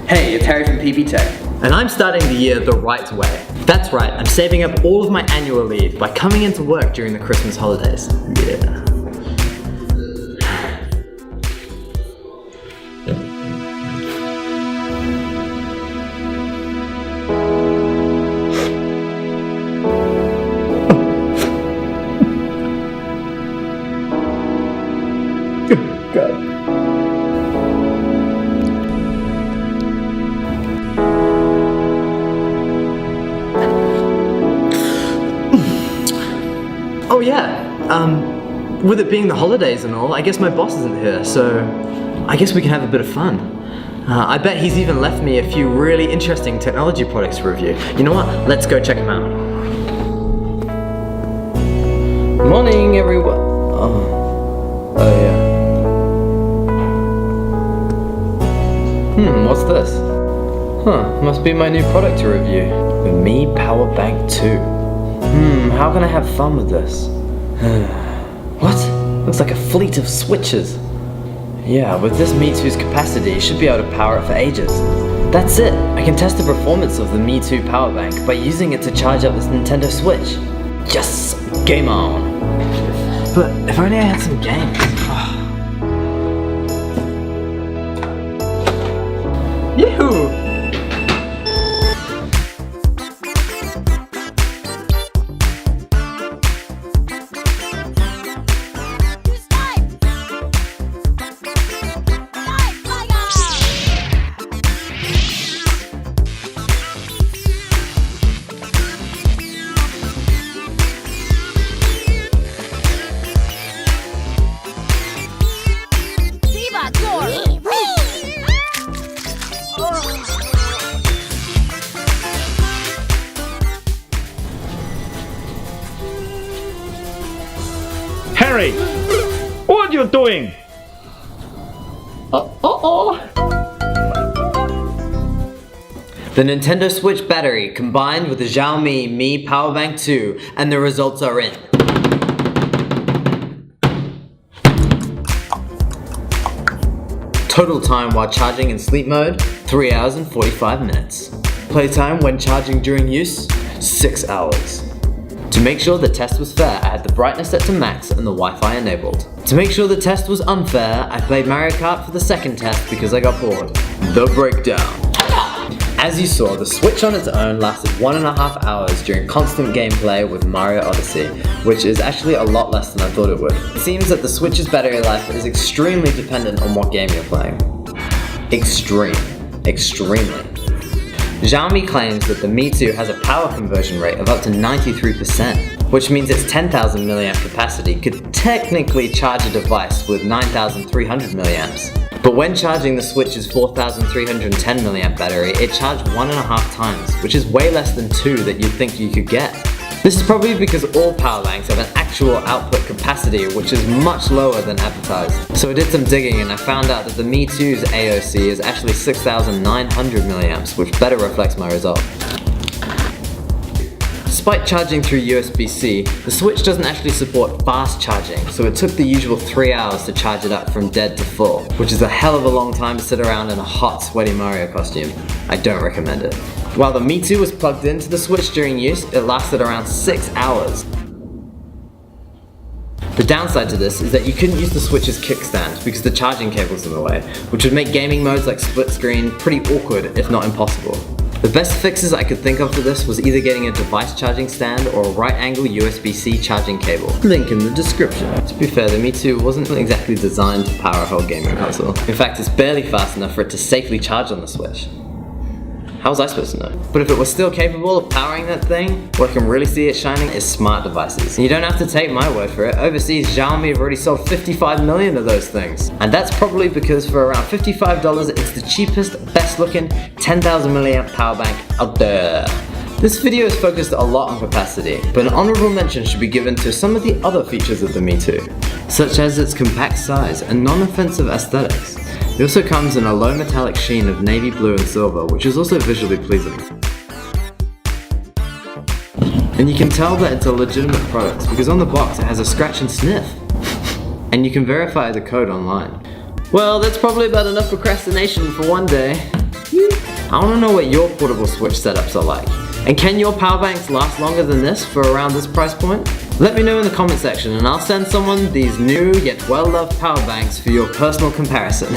Hey, it's Harry from PB Tech. And I'm starting the year the right way. That's right, I'm saving up all of my annual leave by coming into work during the Christmas holidays. Yeah. God. Oh yeah, with it being the holidays and all, I guess my boss isn't here, so I guess we can have a bit of fun. I bet he's even left me a few really interesting technology products to review. You know what? Let's go check them out. Morning, everyone. Oh yeah. What's this? Must be my new product to review. The Mi Power Bank 2. How can I have fun with this? What? Looks like a fleet of switches. Yeah, with this Mi 2's capacity, you should be able to power it for ages. That's it! I can test the performance of the Mi 2 power bank by using it to charge up this Nintendo Switch. Yes! Game on! But if only I had some games. Yoo-hoo! Harry, what are you doing? The Nintendo Switch battery combined with the Xiaomi Mi Power Bank 2, and the results are in. Total time while charging in sleep mode, 3 hours and 45 minutes. Playtime when charging during use, 6 hours. To make sure the test was fair, I had the brightness set to max and the Wi-Fi enabled. To make sure the test was unfair, I played Mario Kart for the second test because I got bored. The breakdown. As you saw, the Switch on its own lasted 1.5 hours during constant gameplay with Mario Odyssey, which is actually a lot less than I thought it would. It seems that the Switch's battery life is extremely dependent on what game you're playing. Extremely. Xiaomi claims that the Mi 2 has a power conversion rate of up to 93%, which means its 10,000 mAh capacity could technically charge a device with 9,300 milliamps. But when charging the Switch's 4,310 mAh battery, it charged 1.5 times, which is way less than 2 that you'd think you could get. This is probably because all power banks have an actual output capacity which is much lower than advertised. So I did some digging and I found out that the Mi 2's AOC is actually 6,900 milliamps, which better reflects my result. Despite charging through USB-C, the Switch doesn't actually support fast charging, so it took the usual 3 hours to charge it up from dead to full, which is a hell of a long time to sit around in a hot, sweaty Mario costume. I don't recommend it. While the Mi 2 was plugged into the Switch during use, it lasted around 6 hours. The downside to this is that you couldn't use the Switch's kickstand because the charging cable's in the way, which would make gaming modes like split screen pretty awkward, if not impossible. The best fixes I could think of for this was either getting a device charging stand or a right angle USB-C charging cable. Link in the description. To be fair, the Mi 2 wasn't exactly designed to power a whole gaming console. In fact, it's barely fast enough for it to safely charge on the Switch. How was I supposed to know? But if it was still capable of powering that thing, what I can really see it shining is smart devices. And you don't have to take my word for it. Overseas, Xiaomi have already sold 55 million of those things. And that's probably because for around $55, it's the cheapest, best looking 10,000 milliamp power bank out there. This video is focused a lot on capacity, but an honorable mention should be given to some of the other features of the Mi 2, such as its compact size and non-offensive aesthetics. It also comes in a low metallic sheen of navy blue and silver, which is also visually pleasing. And you can tell that it's a legitimate product because on the box it has a scratch and sniff. And you can verify the code online. Well, that's probably about enough procrastination for one day. I want to know what your portable switch setups are like. And can your power banks last longer than this for around this price point? Let me know in the comment section and I'll send someone these new yet well-loved power banks for your personal comparison.